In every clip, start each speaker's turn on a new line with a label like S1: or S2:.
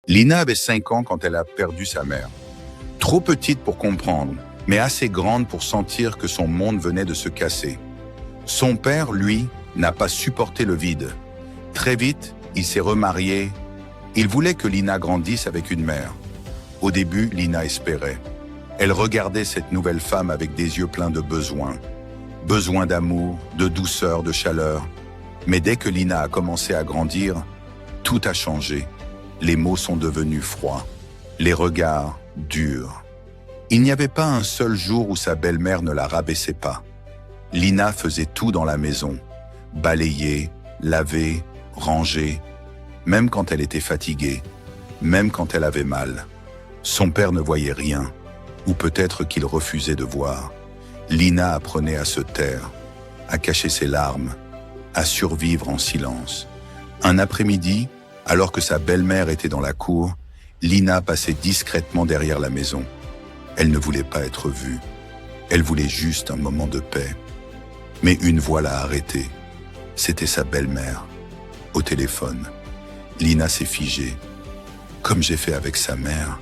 S1: Lina avait 5 ans quand elle a perdu sa mère. Trop petite pour comprendre, mais assez grande pour sentir que son monde venait de se casser. Son père, lui, n'a pas supporté le vide. Très vite, il s'est remarié. Il voulait que Lina grandisse avec une mère. Au début, Lina espérait. Elle regardait cette nouvelle femme avec des yeux pleins de besoins. Besoin d'amour, de douceur, de chaleur. Mais dès que Lina a commencé à grandir, tout a changé. Les mots sont devenus froids, les regards durs. Il n'y avait pas un seul jour où sa belle-mère ne la rabaissait pas. Lina faisait tout dans la maison, balayer, laver, ranger, même quand elle était fatiguée, même quand elle avait mal. Son père ne voyait rien, ou peut-être qu'il refusait de voir. Lina apprenait à se taire, à cacher ses larmes, à survivre en silence. Un après-midi, alors que sa belle-mère était dans la cour, Lina passait discrètement derrière la maison. Elle ne voulait pas être vue. Elle voulait juste un moment de paix. Mais une voix l'a arrêtée. C'était sa belle-mère, au téléphone. Lina s'est figée. Comme j'ai fait avec sa mère,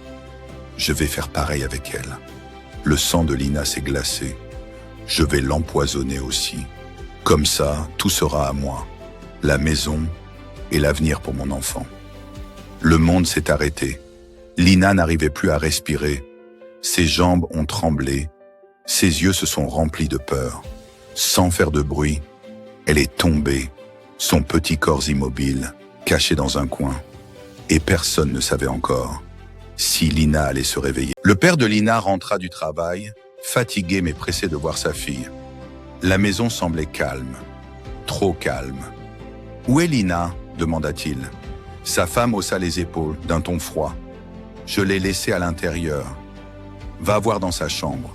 S1: je vais faire pareil avec elle. Le sang de Lina s'est glacé. Je vais l'empoisonner aussi. Comme ça, tout sera à moi. La maison et l'avenir pour mon enfant. Le monde s'est arrêté. Lina n'arrivait plus à respirer. Ses jambes ont tremblé. Ses yeux se sont remplis de peur. Sans faire de bruit, elle est tombée, son petit corps immobile, caché dans un coin. Et personne ne savait encore si Lina allait se réveiller. Le père de Lina rentra du travail, fatigué mais pressé de voir sa fille. La maison semblait calme, trop calme. « Où est Lina ?» demanda-t-il. Sa femme haussa les épaules d'un ton froid. « Je l'ai laissée à l'intérieur. Va voir dans sa chambre. »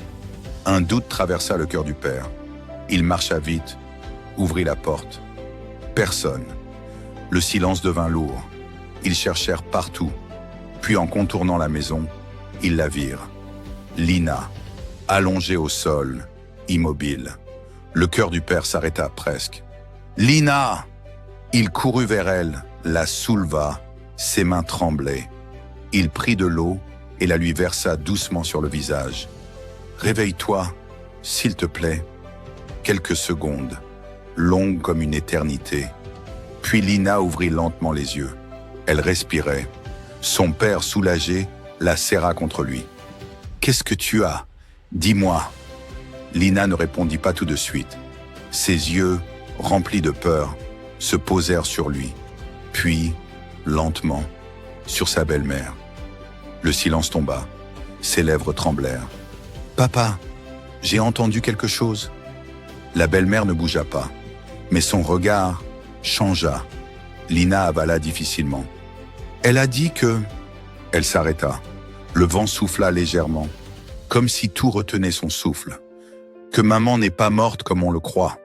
S1: Un doute traversa le cœur du père. Il marcha vite, ouvrit la porte. Personne. Le silence devint lourd. Ils cherchèrent partout. Puis en contournant la maison, ils la virent. Lina, allongée au sol, immobile. Le cœur du père s'arrêta presque. « Lina !» Il courut vers elle, la souleva, ses mains tremblaient. Il prit de l'eau et la lui versa doucement sur le visage. « Réveille-toi, s'il te plaît. » Quelques secondes, longues comme une éternité. Puis Lina ouvrit lentement les yeux. Elle respirait. Son père, soulagé, la serra contre lui. « Qu'est-ce que tu as ? Dis-moi. » Lina ne répondit pas tout de suite. Ses yeux, remplis de peur, se posèrent sur lui, puis, lentement, sur sa belle-mère. Le silence tomba. Ses lèvres tremblèrent. « Papa, j'ai entendu quelque chose. » La belle-mère ne bougea pas, mais son regard changea. Lina avala difficilement. « Elle a dit que... » Elle s'arrêta. Le vent souffla légèrement, comme si tout retenait son souffle. « Que maman n'est pas morte comme on le croit. »